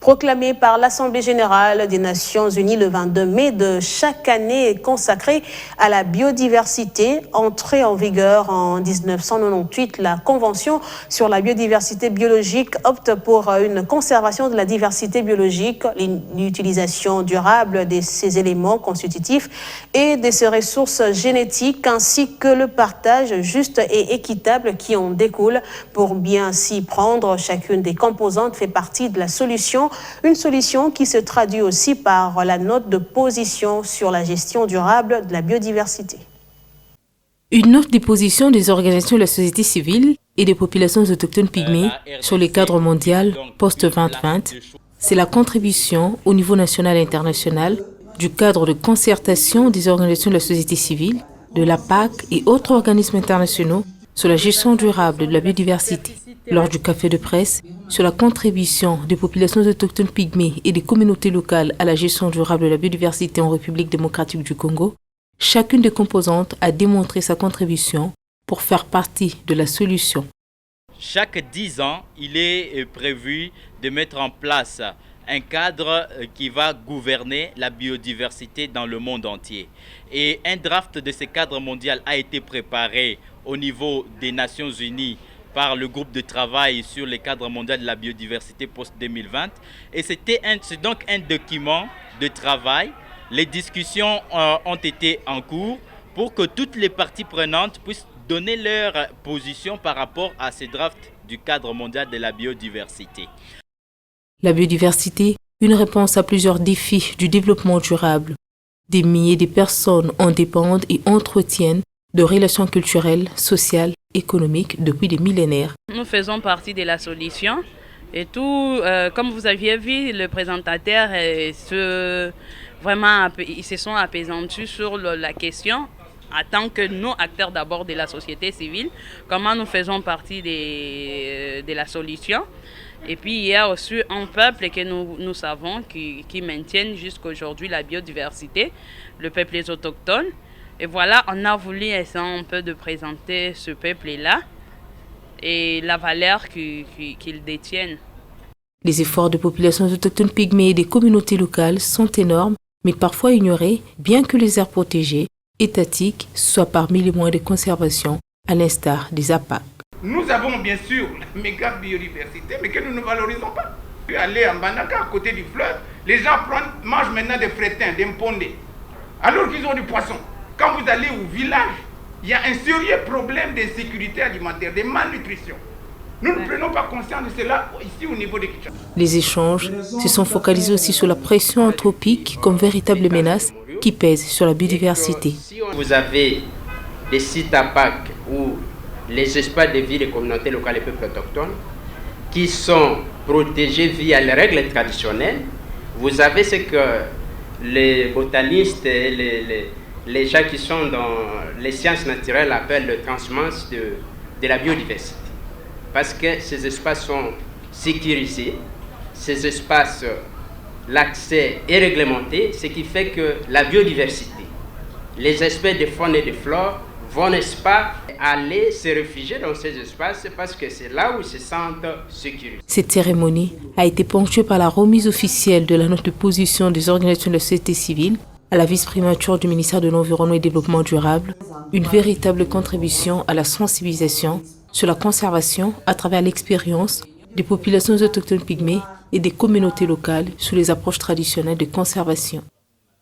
Proclamée par l'Assemblée générale des Nations unies le 22 mai de chaque année consacrée à la biodiversité, entrée en vigueur en 1998, la Convention sur la biodiversité biologique opte pour une conservation de la diversité biologique, l'utilisation durable de ces éléments constitutifs et de ces ressources génétiques, ainsi que le partage juste et équitable qui en découle. Pour bien s'y prendre, chacune des composantes fait partie de la solution. Une solution qui se traduit aussi par la note de position sur la gestion durable de la biodiversité. Une note de position des organisations de la société civile et des populations autochtones pygmées sur le cadre mondial post-2020, c'est la contribution au niveau national et international du cadre de concertation des organisations de la société civile, de la PAC et autres organismes internationaux sur la gestion durable de la biodiversité. Lors du café de presse sur la contribution des populations autochtones pygmées et des communautés locales à la gestion durable de la biodiversité en République démocratique du Congo, chacune des composantes a démontré sa contribution pour faire partie de la solution. Chaque 10 ans, il est prévu de mettre en place un cadre qui va gouverner la biodiversité dans le monde entier. Et un draft de ce cadre mondial a été préparé au niveau des Nations Unies par le groupe de travail sur le cadre mondial de la biodiversité post-2020. Et c'est donc un document de travail. Les discussions ont été en cours pour que toutes les parties prenantes puissent donner leur position par rapport à ce draft du cadre mondial de la biodiversité. La biodiversité, une réponse à plusieurs défis du développement durable. Des milliers de personnes en dépendent et entretiennent de relations culturelles, sociales, économiques depuis des millénaires. Nous faisons partie de la solution et tout, comme vous aviez vu, le présentateur ils se sont apaisantis sur la question en tant que nous, acteurs d'abord de la société civile, comment nous faisons partie de la solution. Et puis il y a aussi un peuple que nous savons qui maintiennent jusqu'à aujourd'hui la biodiversité, le peuple des autochtones. Et voilà, on a voulu essayer un peu de présenter ce peuple-là et la valeur qu'ils détiennent. Les efforts de populations autochtones pygmées et des communautés locales sont énormes, mais parfois ignorés, bien que les aires protégées, étatiques, soient parmi les moyens de conservation, à l'instar des APAC. Nous avons bien sûr la méga biodiversité, mais que nous ne valorisons pas. Aller en Banaka, à côté du fleuve, les gens mangent maintenant des frétins, des mpondés, alors qu'ils ont du poisson. Quand vous allez au village, il y a un sérieux problème de sécurité alimentaire, de malnutrition. Nous ne prenons pas conscience de cela ici au niveau de Kinshasa. Les échanges se sont focalisés aussi sur la pression anthropique comme véritable menace qui pèse sur la biodiversité. Si vous avez des sites APAC où les espaces de vie des communautés locales et peuples autochtones qui sont protégés via les règles traditionnelles, vous avez ce que les botanistes et les gens qui sont dans les sciences naturelles appellent le transhumance de la biodiversité. Parce que ces espaces sont sécurisés, ces espaces, l'accès est réglementé, ce qui fait que la biodiversité, les espèces de faune et de flore vont, n'est-ce pas, aller se réfugier dans ces espaces parce que c'est là où ils se sentent sécurisés. Cette cérémonie a été ponctuée par la remise officielle de la note de position des organisations de la société civile à la vice-primature du ministère de l'Environnement et du Développement durable, une véritable contribution à la sensibilisation sur la conservation à travers l'expérience des populations autochtones pygmées et des communautés locales sur les approches traditionnelles de conservation.